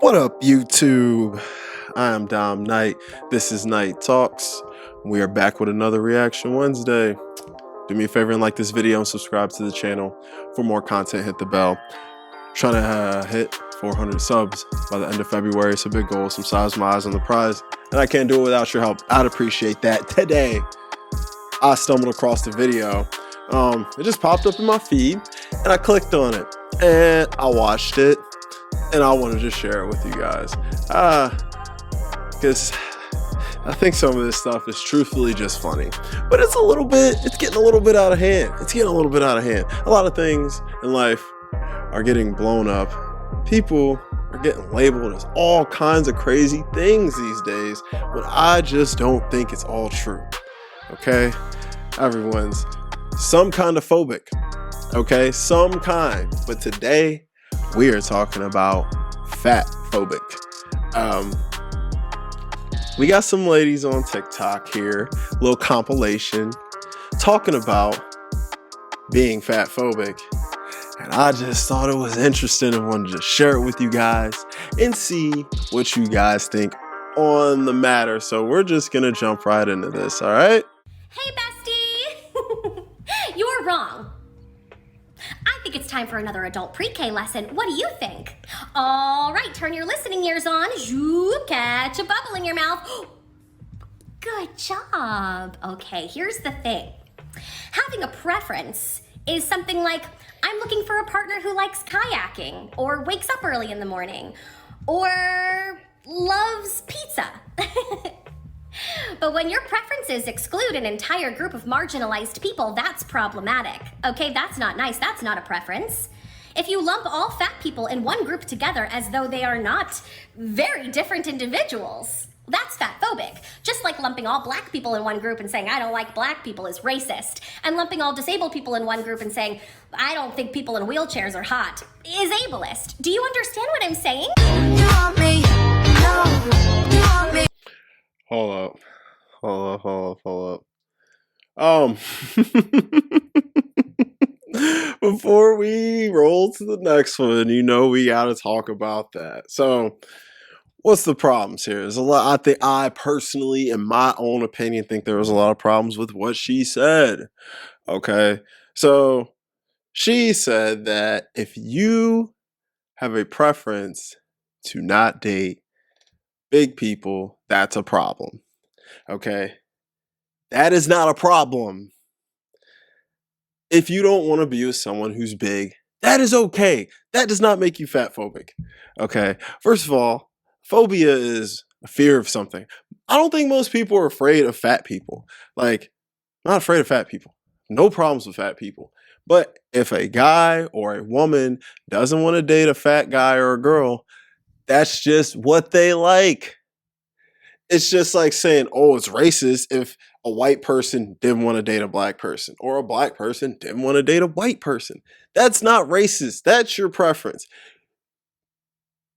What up, YouTube? I am Dom Knight. This is Knight Talks. We are back with another Reaction Wednesday. Do me a favor and like this video and subscribe to the channel for more content. Hit the bell. Trying to hit 400 subs by the end of February. It's a big goal. Some size my eyes on the prize, and I can't do it without your help. I'd appreciate that. Today, I stumbled across the video. It just popped up in my feed, and I clicked on it, and I watched it. And I wanted to share it with you guys, because I think some of this stuff is truthfully just funny, but it's getting a little bit out of hand. A lot of things in life are getting blown up. People are getting labeled as all kinds of crazy things these days, but I just don't think it's all true. Okay, everyone's some kind of phobic. Okay, some kind, but today we are talking about Fatphobic. We got some ladies on TikTok here, a little compilation, talking about being fatphobic. And I just thought it was interesting and wanted to share it with you guys and see what you guys think on the matter. So we're just gonna jump right into this, all right? Hey, bestie! You're wrong. I think it's time for another adult pre-K lesson. What do you think? All right, turn your listening ears on. Zoop, catch a bubble in your mouth. Good job. Okay, here's the thing. Having a preference is something like, I'm looking for a partner who likes kayaking, or wakes up early in the morning, or loves pizza. But when your preferences exclude an entire group of marginalized people, that's problematic. Okay, that's not nice. That's not a preference. If you lump all fat people in one group together as though they are not very different individuals, that's fatphobic. Just like lumping all black people in one group and saying, I don't like black people is racist. And lumping all disabled people in one group and saying, I don't think people in wheelchairs are hot, is ableist. Do you understand what I'm saying? You want me? No. You want me? Hold up. Before we roll to the next one, we gotta talk about that. So, what's the problems here? There's a lot. I personally, in my own opinion, think there was a lot of problems with what she said. Okay, so she said that if you have a preference to not date big people, that's a problem. Okay, that is not a problem. If you don't want to be with someone who's big, that is okay. That does not make you fatphobic. Okay, first of all, phobia is a fear of something. I don't think most people are afraid of fat people. Like, not afraid of fat people. No problems with fat people. But if a guy or a woman doesn't want to date a fat guy or a girl, that's just what they like. It's just like saying, oh, it's racist if a white person didn't want to date a black person, or a black person didn't want to date a white person. That's not racist. That's your preference.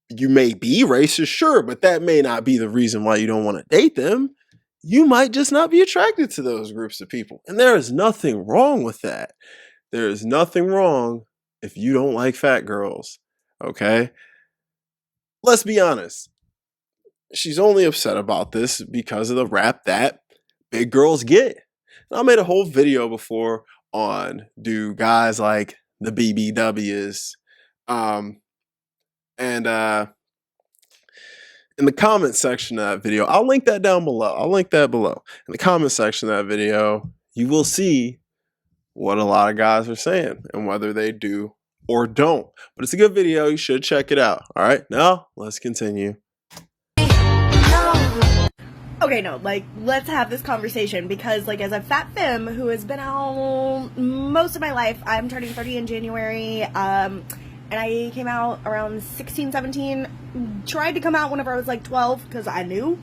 You may be racist, sure, but that may not be the reason why you don't want to date them. You might just not be attracted to those groups of people. And there is nothing wrong with that. There is nothing wrong if you don't like fat girls, okay? Let's be honest. She's only upset about this because of the rap that big girls get. And I made a whole video before on do guys like the BBWs. And in the comment section of that video, I'll link that down below. I'll link that below. In the comment section of that video, you will see what a lot of guys are saying and whether they do or don't. But it's a good video. You should check it out. All right, now let's continue. Okay, no, let's have this conversation because, as a fat femme who has been out most of my life, I'm turning 30 in January, and I came out around 16, 17, tried to come out whenever I was 12 because I knew,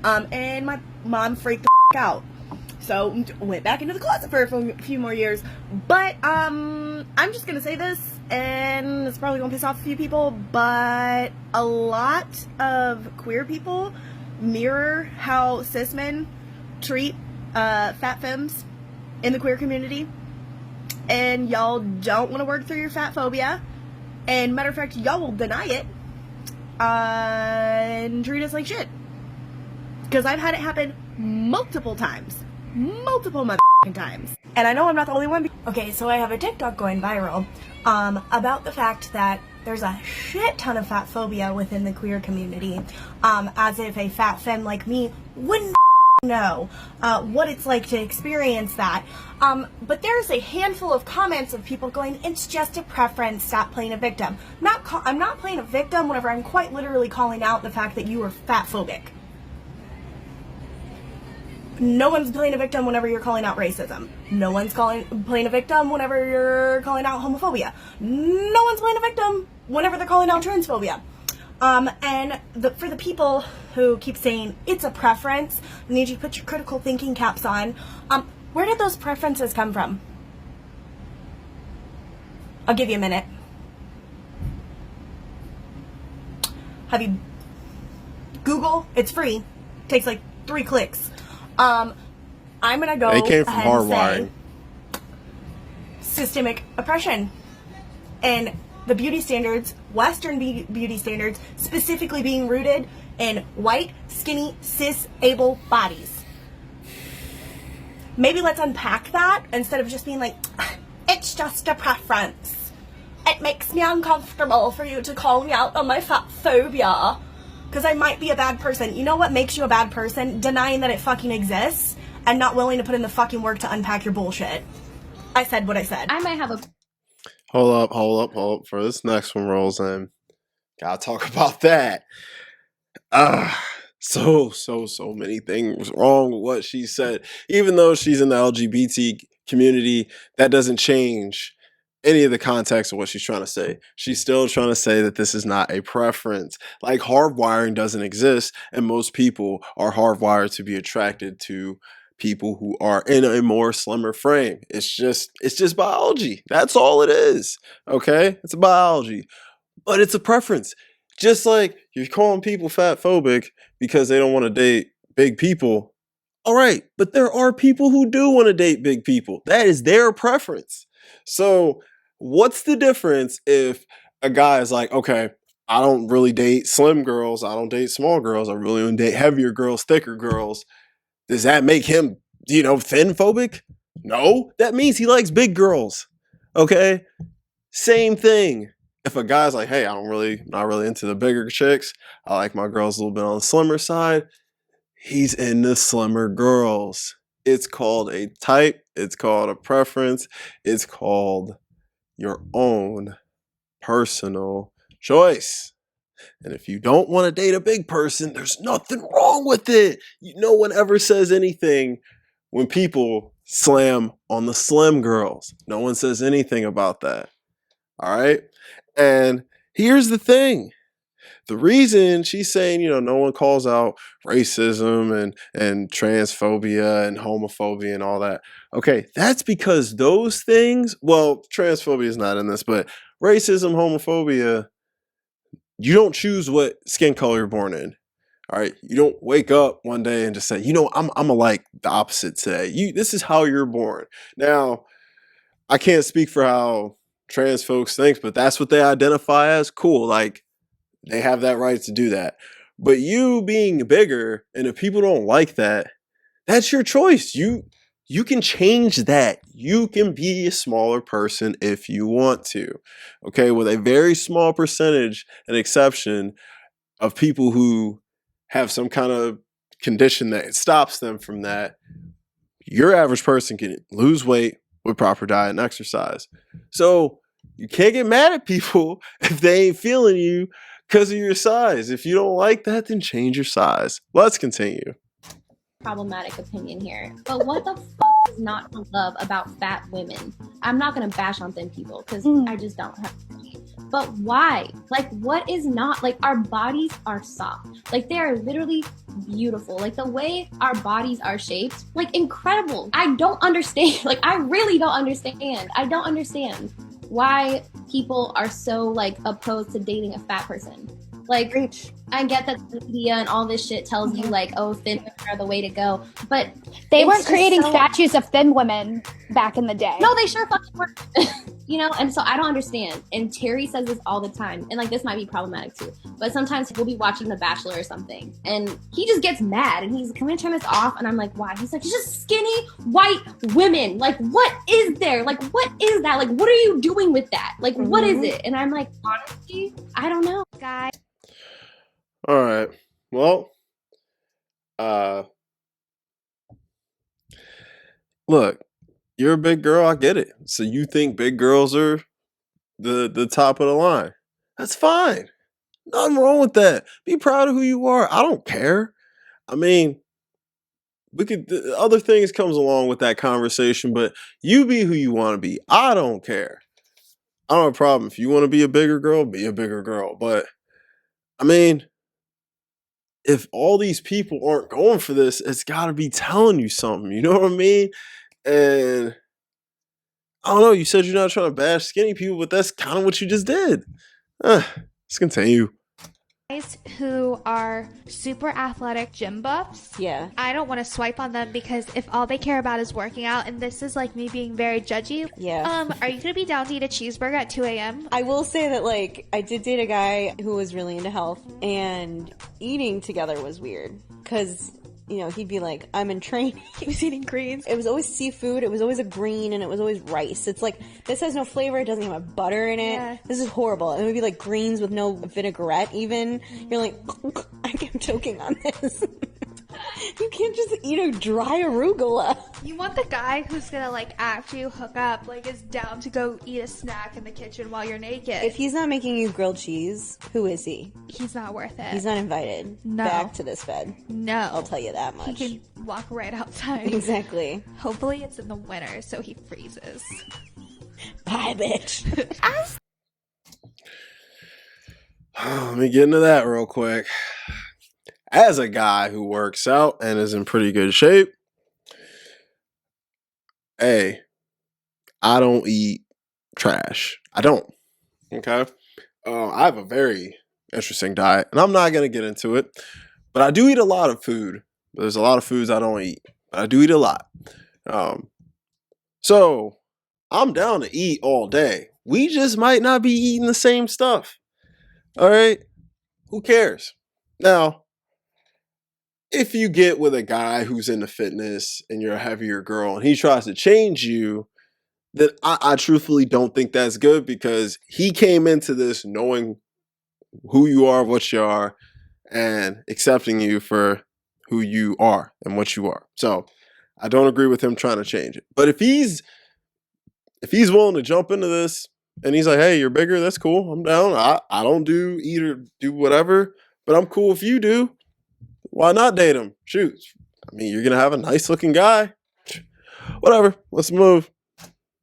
and my mom freaked the out. So, went back into the closet for a few more years, but, I'm just gonna say this, and it's probably gonna piss off a few people, but a lot of queer people mirror how cis men treat fat femmes in the queer community, and y'all don't want to work through your fat phobia, and matter of fact, y'all will deny it and treat us like shit. Because I've had it happen multiple times. Multiple motherfucking times. And I know I'm not the only one. Okay, so I have a TikTok going viral about the fact that there's a shit ton of fatphobia within the queer community. As if a fat femme like me wouldn't know what it's like to experience that. But there's a handful of comments of people going, it's just a preference, stop playing a victim. I'm not playing a victim whenever I'm quite literally calling out the fact that you are fatphobic. No one's playing a victim whenever you're calling out racism. No one's playing a victim whenever you're calling out homophobia. No one's playing a victim whenever they're calling out transphobia. And for the people who keep saying it's a preference, I need you to put your critical thinking caps on. Where did those preferences come from? I'll give you a minute. Have you Google? It's free. Takes like 3 clicks. I'm gonna go They came from ahead and hardwiring. say systemic oppression and the beauty standards, Western beauty standards, specifically being rooted in white, skinny, cis, able bodies. Maybe let's unpack that instead of just being like, it's just a preference. It makes me uncomfortable for you to call me out on my fat phobia. Because I might be a bad person. You know what makes you a bad person? Denying that it fucking exists and not willing to put in the fucking work to unpack your bullshit. I said what I said. I might have a Hold up. For this next one rolls in, gotta talk about that. So many things wrong with what she said. Even though she's in the LGBT community, that doesn't change any of the context of what she's trying to say. She's still trying to say that this is not a preference. Like, hardwiring doesn't exist, and most people are hardwired to be attracted to people who are in a more slimmer frame. It's just biology. That's all it is. Okay? It's biology. But it's a preference. Just like you're calling people fatphobic because they don't want to date big people. All right, but there are people who do want to date big people. That is their preference. So what's the difference if a guy is like, okay, I don't really date slim girls, I don't date small girls, I really want to date heavier girls, thicker girls. Does that make him, thin phobic? No, that means he likes big girls. Okay? Same thing. If a guy's like, hey, not really into the bigger chicks, I like my girls a little bit on the slimmer side, he's into slimmer girls. It's called a type, it's called a preference, it's called your own personal choice. And if you don't want to date a big person, there's nothing wrong with it. No one ever says anything when people slam on the slim girls. No one says anything about that. All right? And here's the thing. The reason she's saying, no one calls out racism and transphobia and homophobia and all that. Okay, that's because those things, well, transphobia is not in this, but racism, homophobia, you don't choose what skin color you're born in. All right, you don't wake up one day and just say, I'm gonna like the opposite today. This is how you're born. Now, I can't speak for how trans folks think, but that's what they identify as. Cool, like they have that right to do that. But you being bigger, and if people don't like that, that's your choice. You can change that. You can be a smaller person if you want to. Okay, with a very small percentage, an exception of people who have some kind of condition that stops them from that, your average person can lose weight with proper diet and exercise. So you can't get mad at people if they ain't feeling you because of your size. If you don't like that, then change your size. Let's continue. problematic opinion here, but what the is not to love about fat women? I'm not gonna bash on thin people because I just don't have. But why? Like, what is not, like, our bodies are soft. Like, they are literally beautiful. Like, the way our bodies are shaped, like, incredible. I don't understand. Like, I really don't understand. I don't understand why people are so, like, opposed to dating a fat person. Like, I get that the media and all this shit tells you, like, oh, thin women are the way to go. But they weren't creating statues of thin women back in the day. No, they sure fucking weren't. You know, and so I don't understand. And Terry says this all the time. And like, this might be problematic too. But sometimes we'll be watching The Bachelor or something. And he just gets mad. And he's like, can we turn this off? And I'm like, why? He's like, it's just skinny white women. Like, what is there? Like, what is that? Like, what are you doing with that? Like, what is it? And I'm like, honestly, I don't know, guys. All right. Well, look, you're a big girl. I get it. So you think big girls are the top of the line. That's fine. Nothing wrong with that. Be proud of who you are. I don't care. I mean, other things comes along with that conversation, but you be who you want to be. I don't care. I don't have a problem. If you want to be a bigger girl, be a bigger girl. But I mean, if all these people aren't going for this, it's got to be telling you something. You know what I mean? And I don't know. You said you're not trying to bash skinny people, but that's kind of what you just did. Let's continue. Guys who are super athletic gym buffs. Yeah. I don't want to swipe on them because if all they care about is working out, and this is like me being very judgy. Yeah. Are you gonna be down to eat a cheeseburger at 2 a.m.? I will say that, like, I did date a guy who was really into health, and eating together was weird. Because, you know, he'd be like, I'm in training. He was eating greens. It was always seafood, it was always a green, and it was always rice. It's like, this has no flavor, it doesn't even have butter in it. Yeah. This is horrible. And it would be like greens with no vinaigrette even. You're like, I am choking on this. You can't just eat a dry arugula. You want the guy who's gonna, like, after you hook up, like, is down to go eat a snack in the kitchen while you're naked. If he's not making you grilled cheese, who is he? He's not worth it. He's not invited No. back to this bed. No. I'll tell you that much. He can walk right outside. Exactly. Hopefully it's in the winter so he freezes. Bye, bitch. Let me get into that real quick. As a guy who works out and is in pretty good shape, I don't eat trash. I don't. Okay? I have a very interesting diet, and I'm not going to get into it, but I do eat a lot of food. There's a lot of foods I don't eat, but I do eat a lot. So I'm down to eat all day. We just might not be eating the same stuff. All right? Who cares? Now, if you get with a guy who's into fitness and you're a heavier girl and he tries to change you, then I truthfully don't think that's good, because he came into this knowing who you are, what you are, and accepting you for who you are and what you are. So I don't agree with him trying to change it. But if he's willing to jump into this and he's like, hey, you're bigger, that's cool. I'm down. I don't do whatever, but I'm cool if you do. Why not date him? Shoot. I mean, you're going to have a nice looking guy. Whatever. Let's move.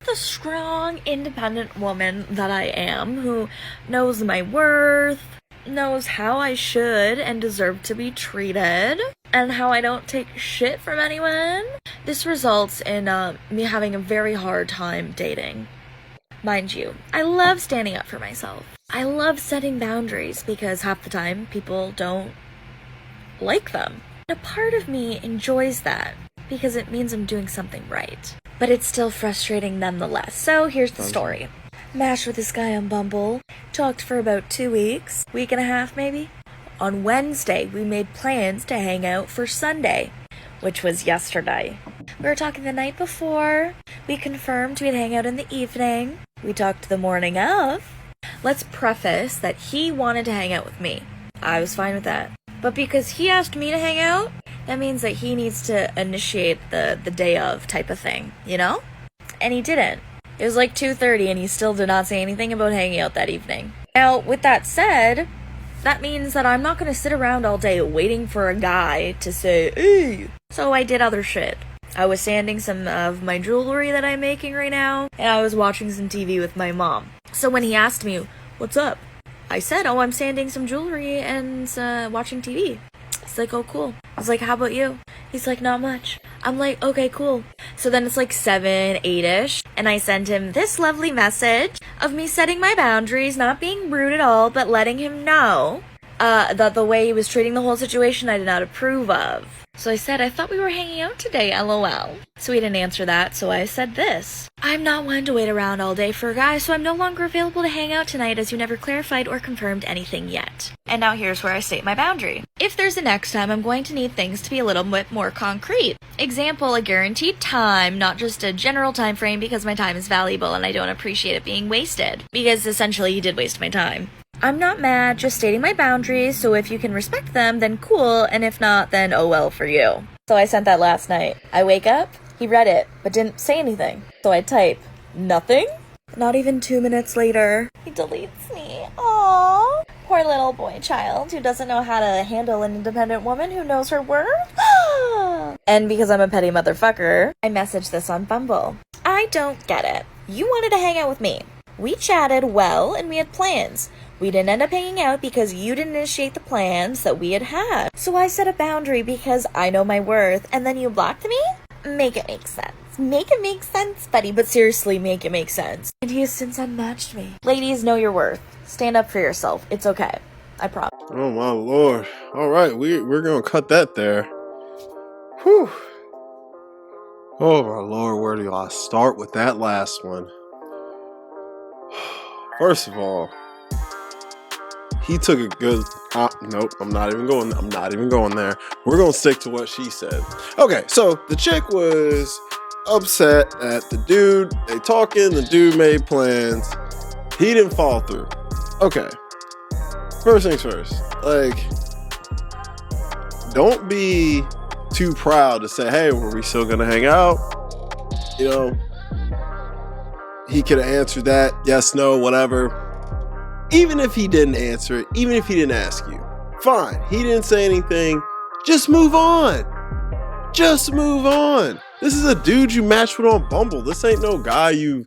The strong, independent woman that I am, who knows my worth, knows how I should and deserve to be treated, and how I don't take shit from anyone. This results in me having a very hard time dating. Mind you, I love standing up for myself. I love setting boundaries because half the time people don't like them. A part of me enjoys that because it means I'm doing something right. But it's still frustrating nonetheless. So here's the story. Matched with this guy on Bumble. Talked for about 2 weeks. Week and a half maybe. On Wednesday, we made plans to hang out for Sunday, which was yesterday. We were talking the night before. We confirmed we'd hang out in the evening. We talked the morning of. Let's preface that he wanted to hang out with me. I was fine with that. But because he asked me to hang out, that means that he needs to initiate the day of type of thing, you know? And he didn't. It was like 2:30 and he still did not say anything about hanging out that evening. Now, with that said, that means that I'm not going to sit around all day waiting for a guy to say, hey. So I did other shit. I was sanding some of my jewelry that I'm making right now, and I was watching some TV with my mom. So when he asked me, what's up? I said, oh, I'm sanding some jewelry and watching TV. He's like, oh, cool. I was like, how about you? He's like, not much. I'm like, okay, cool. So then it's like 7, 8-ish, and I send him this lovely message of me setting my boundaries, not being rude at all, but letting him know that the way he was treating the whole situation I did not approve of. So I said, I thought we were hanging out today, LOL. So he didn't answer that, so I said this. I'm not one to wait around all day for a guy, so I'm no longer available to hang out tonight as you never clarified or confirmed anything yet. And now here's where I state my boundary. If there's a next time, I'm going to need things to be a little bit more concrete. Example, a guaranteed time, not just a general time frame because my time is valuable and I don't appreciate it being wasted. Because essentially he did waste my time. I'm not mad, just stating my boundaries, so if you can respect them, then cool, and if not, then oh well for you. So I sent that last night. I wake up, he read it, but didn't say anything. So I type, nothing? Not even 2 minutes later, he deletes me. Aww. Poor little boy child who doesn't know how to handle an independent woman who knows her worth. And because I'm a petty motherfucker, I messaged this on Bumble. I don't get it. You wanted to hang out with me. We chatted well and we had plans. We didn't end up hanging out because you didn't initiate the plans that we had. So I set a boundary because I know my worth, and then you blocked me? Make it make sense. Make it make sense, buddy. But seriously, make it make sense. And he has since unmatched me. Ladies, know your worth. Stand up for yourself. It's okay. I promise. Oh my lord. All right, we're gonna cut that there. Whew. Oh my lord, where do I start with that last one? First of all, he took a good. Nope, I'm not even going there. We're gonna stick to what she said. Okay, so the chick was upset at the dude. They talking. The dude made plans. He didn't follow through. Okay. First things first. Like, don't be too proud to say, "Hey, were we still gonna hang out?" You know. He could have answered that. Yes, no, whatever. Even if he didn't answer it, even if he didn't ask you, fine. He didn't say anything. Just move on. Just move on. This is a dude you matched with on Bumble. This ain't no guy you've,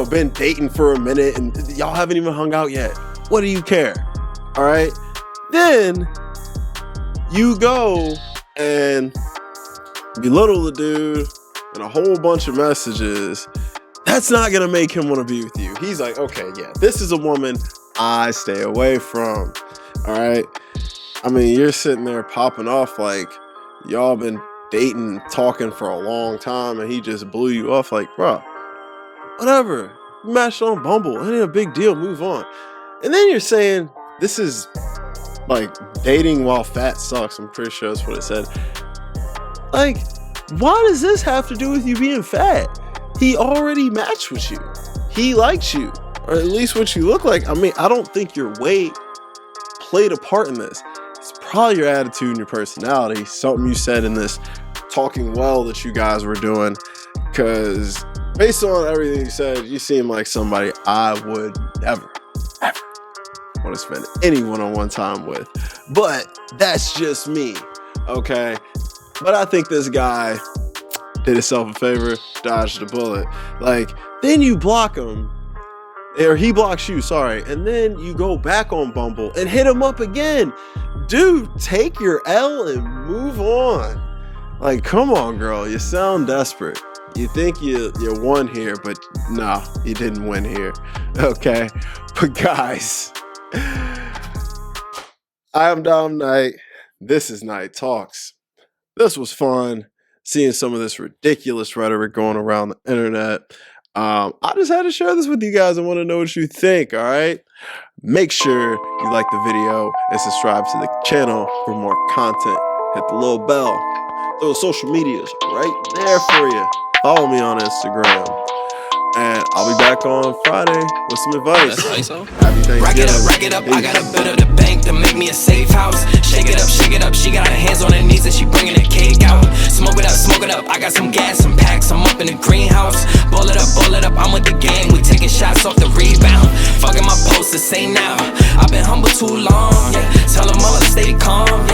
been dating for a minute and y'all haven't even hung out yet. What do you care? All right. Then you go and belittle the dude and a whole bunch of messages. That's not going to make him want to be with you. He's like, okay, yeah, this is a woman I stay away from. All right. I mean, you're sitting there popping off like y'all been dating, talking for a long time, and he just blew you off like, bro, whatever. You matched on Bumble. It ain't a big deal. Move on. And then you're saying this is like dating while fat sucks. I'm pretty sure that's what it said. Like, why does this have to do with you being fat? He already matched with you. He likes you, or at least what you look like. I mean, I don't think your weight played a part in this. It's probably your attitude and your personality. Something you said in this talking well that you guys were doing. Because based on everything you said, you seem like somebody I would never, ever want to spend any one-on-one time with. But that's just me, okay? But I think this guy did himself a favor, dodged the bullet. Like, then you block him, or he blocks you, sorry, and then you go back on Bumble and hit him up again. Dude, take your L and move on. Like, come on, girl, you sound desperate. You think you won here, but nah, you didn't win here, okay? But guys, I am Dom Knight. This is Night Talks. This was fun. Seeing some of this ridiculous rhetoric going around the internet. I just had to share this with you guys. I want to know what you think, all right? Make sure you like the video and subscribe to the channel for more content. Hit the little bell. Those social medias right there for you. Follow me on Instagram. And I'll be back on Friday with some advice. Happy Thanksgiving. Rack it up, I got a bit of the bank to make me a safe house. Shake it up, she got her hands on her knees and she bringing the cake out. Smoke it up, I got some gas, some packs, I'm up in the greenhouse. Ball it up, I'm with the gang, we taking shots off the rebound. Fucking my post the same now, I've been humble too long, yeah. Tell them all to stay calm, yeah.